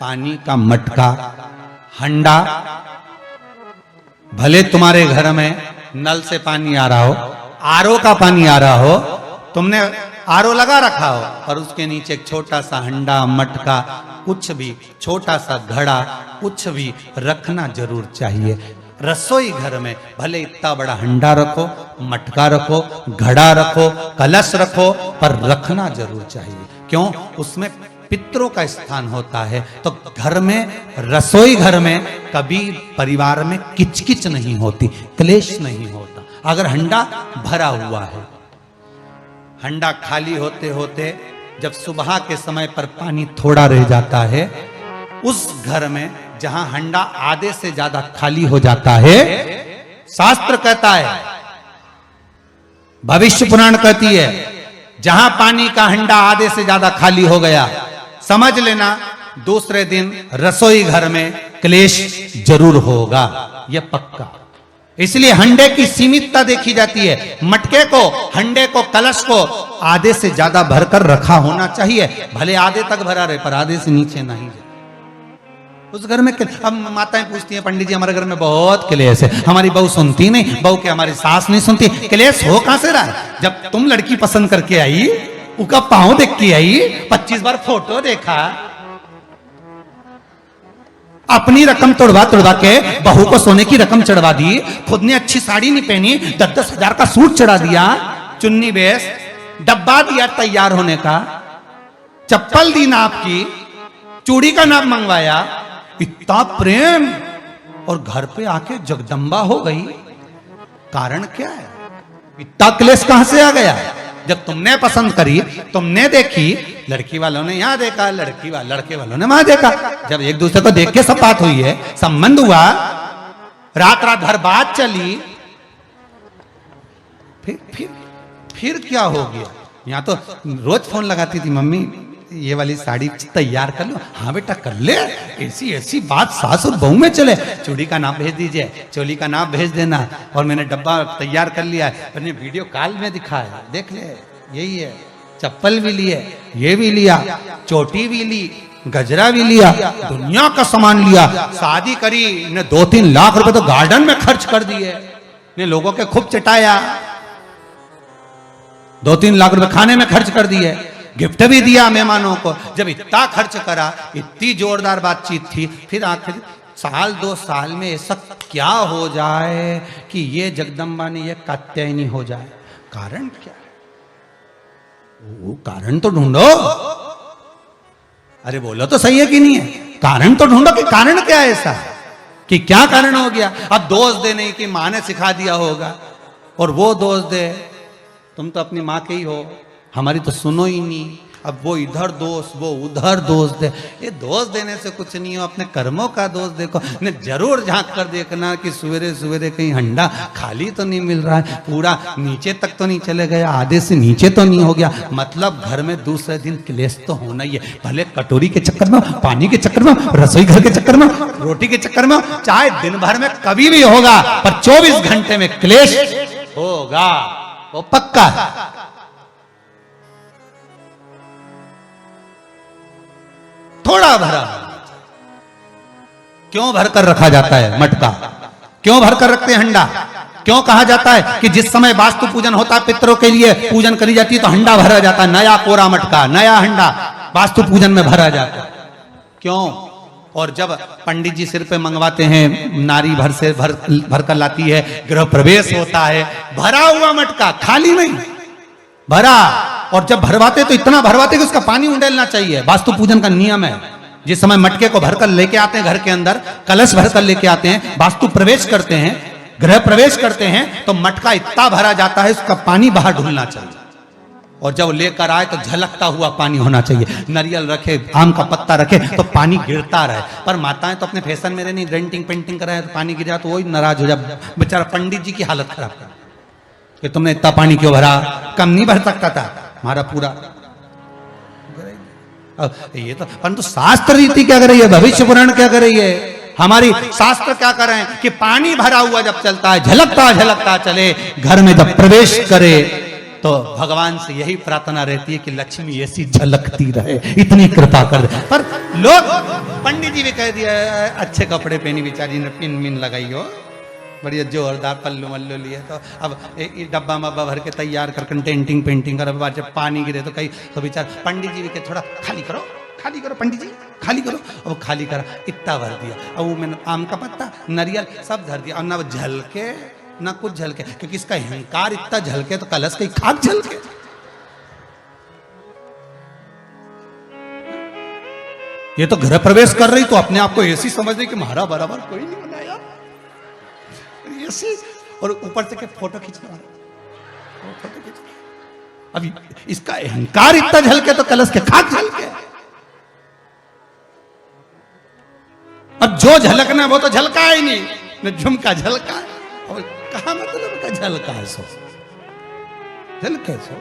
पानी का मटका, हंडा, भले तुम्हारे घर में नल से पानी आ रहा हो, आरओ का पानी आ रहा हो, तुमने आरओ लगा रखा हो, और उसके नीचे एक छोटा सा हंडा, मटका, कुछ भी, छोटा सा घड़ा, कुछ भी रखना जरूर चाहिए। रसोई घर में भले इतना बड़ा हंडा रखो, मटका रखो, घड़ा रखो, कलश रखो, पर रखना जरूर चाहिए। क्यों? उसमें पितरों का स्थान होता है। तो घर में, रसोई घर में कभी परिवार में किचकिच नहीं होती, क्लेश नहीं होता। अगर हंडा भरा हुआ है, हंडा खाली होते होते जब सुबह के समय पर पानी थोड़ा रह जाता है, उस घर में जहां हंडा आधे से ज्यादा खाली हो जाता है, शास्त्र कहता है, भविष्य पुराण कहती है, जहां पानी का हंडा आधे से ज्यादा खाली हो गया, समझ लेना दूसरे दिन रसोई घर में क्लेश जरूर होगा, यह पक्का। इसलिए हंडे की सीमितता देखी जाती है। मटके को, हंडे को, कलश को आधे से ज्यादा भरकर रखा होना चाहिए। भले आधे तक भरा रहे, पर आधे से नीचे नहीं जाए। उस घर में अब माताएं पूछती हैं, पंडित जी हमारे घर में बहुत क्लेश है, हमारी बहू सुनती नहीं, बहू के हमारी सास नहीं सुनती। क्लेश हो कहां से रहा है? जब तुम लड़की पसंद करके आई, उसका पांव देख के आई, 25 बार फोटो देखा, अपनी रकम तोड़वा तोड़वा के बहू को सोने की रकम चढ़वा दी, खुद ने अच्छी साड़ी नहीं पहनी, 10-10 हजार का सूट चढ़ा दिया, चुन्नी बेस, डब्बा दिया तैयार होने का, चप्पल दी नाप की, चूड़ी का नाप मंगवाया, इतना प्रेम, और घर पे आके जगदम्बा हो गई। कारण क्या है? इतना क्लेश कहां से आ गया? जब तुमने पसंद करी, तुमने देखी, लड़की वालों ने यहां देखा, लड़के वालों ने वहां देखा, जब एक दूसरे को देख के सब बात हुई है, संबंध हुआ, रात भर बात चली, फिर क्या हो गया? यहां तो रोज फोन लगाती थी, मम्मी ये वाली साड़ी तैयार कर लो। हाँ बेटा कर ले, ऐसी बात सास और बहू में चले। चूड़ी का नाप भेज दीजिए, चोली का नाप भेज देना, और मैंने डब्बा तैयार कर लिया है, मैंने वीडियो कॉल में दिखाया, देख ले, यही है। चप्पल भी लिए, ये भी लिया, चोटी भी ली, गजरा भी लिया, दुनिया का सामान लिया, शादी करी ने 2-3 लाख रुपए तो गार्डन में खर्च कर दिए, ने लोगों के खूब चटाया, 2-3 लाख रुपए खाने में खर्च कर दिए, गिफ्ट भी दिया मेहमानों को। जब इतना खर्च करा, इतनी जोरदार बातचीत थी, फिर आखिर 1-2 साल में ऐसा क्या हो जाए कि ये जगदम्बा ने ये कात्यायनी हो जाए? कारण क्या है? वो कारण तो ढूंढो। अरे बोलो तो सही है कि नहीं है? कारण तो ढूंढो कि कारण क्या है ऐसा, कि क्या कारण हो गया? अब दोष दे नहीं कि माँ ने सिखा दिया होगा, और वो दोष दे, तुम तो अपनी माँ के ही हो, हमारी तो सुनो ही नहीं। अब वो इधर दोष, वो उधर दोष दे। ये दोष देने से कुछ नहीं हो, अपने कर्मों का दोष देखो। ने जरूर झांक कर देखना कि सवेरे सवेरे कहीं हंडा खाली तो नहीं मिल रहा है, पूरा नीचे तक तो नहीं चले गया, आधे से नीचे तो नहीं हो गया। मतलब घर में दूसरे दिन क्लेश तो होना ही है, भले कटोरी के चक्कर में, पानी के चक्कर में, रसोई घर के चक्कर में, रोटी के चक्कर में, चाहे दिन भर में कभी भी होगा, पर 24 घंटे में क्लेश होगा, वो पक्का है। थोड़ा भरा। क्यों भरकर रखा जाता है मटका? क्यों भरकर रखते हैं हंडा? क्यों कहा जाता है कि जिस समय वास्तु पूजन होता है, पितरों के लिए पूजन करी जाती है, तो हंडा भरा जाता है, नया कोरा मटका, नया हंडा वास्तु पूजन में भरा जाता है। क्यों? और जब पंडित जी सिर पे मंगवाते हैं, नारी भर कर लाती है, गृह प्रवेश होता है, भरा हुआ मटका, खाली नहीं, भरा। और जब भरवाते तो इतना भरवाते कि उसका पानी उंडेलना चाहिए, वास्तु पूजन का नियम है। जिस समय मटके को भरकर लेके आते हैं घर के अंदर, कलश भरकर लेके आते हैं, वास्तु प्रवेश करते हैं, गृह प्रवेश करते हैं, तो मटका इतना भरा जाता है, उसका पानी बाहर ढुलना चाहिए। और जब लेकर आए तो झलकता हुआ पानी होना चाहिए। नारियल रखे, आम का पत्ता रखे तो पानी गिरता रहे। पर माताएं तो अपने फैशन में नहीं, डेंटिंग पेंटिंग कराए तो पानी गिर जाए तो वही नाराज हो जाए। बेचारा पंडित जी की हालत खराब कर कि तुमने इतना पानी क्यों भरा, कम नहीं भर सकता था, हमारा पूरा। ये तो परंतु शास्त्र रीति क्या कर रही है, भविष्य पुराण क्या कर रही है, हमारी शास्त्र क्या कर रहे हैं कि पानी भरा हुआ जब चलता है, झलकता झलकता चले, घर में जब प्रवेश करे तो भगवान से यही प्रार्थना रहती है कि लक्ष्मी ऐसी झलकती रहे, इतनी कृपा कर दे। पर लोग, पंडित जी भी कह दिया अच्छे कपड़े पहनी बेचारी ने, पिन मिन लगाई हो, बढ़िया जोरदार पल्लू मल्लू लिए, तो अब डब्बा मब्बा भर के तैयार कर पेंटिंग पेंटिंग कर, बाद जब पानी गिरे तो कहीं तो बेचार पंडित जी भी कहे थोड़ा खाली करो पंडित जी खाली करो। अब खाली करा, इतना भर दिया, अब वो मैंने आम का पत्ता नारियल सब धर दिया, और ना वो झलके ना कुछ झलके, क्योंकि इसका अहंकार इतना झलके तो कलश की खाक झलके। ये तो गृह प्रवेश कर रही तो अपने आप को ऐसी समझ रही कि महारा बराबर कोई नहीं बनाया ऐसी, और ऊपर से के फोटो खींचने वाला, फोटो खींच। अभी इसका अहंकार इतना झलके तो कलश के खाक झलके। अब जो झलकना वो तो झलका ही नहीं, न झुमका झलका, और कहा मतलब का झलका है सो झलके सो।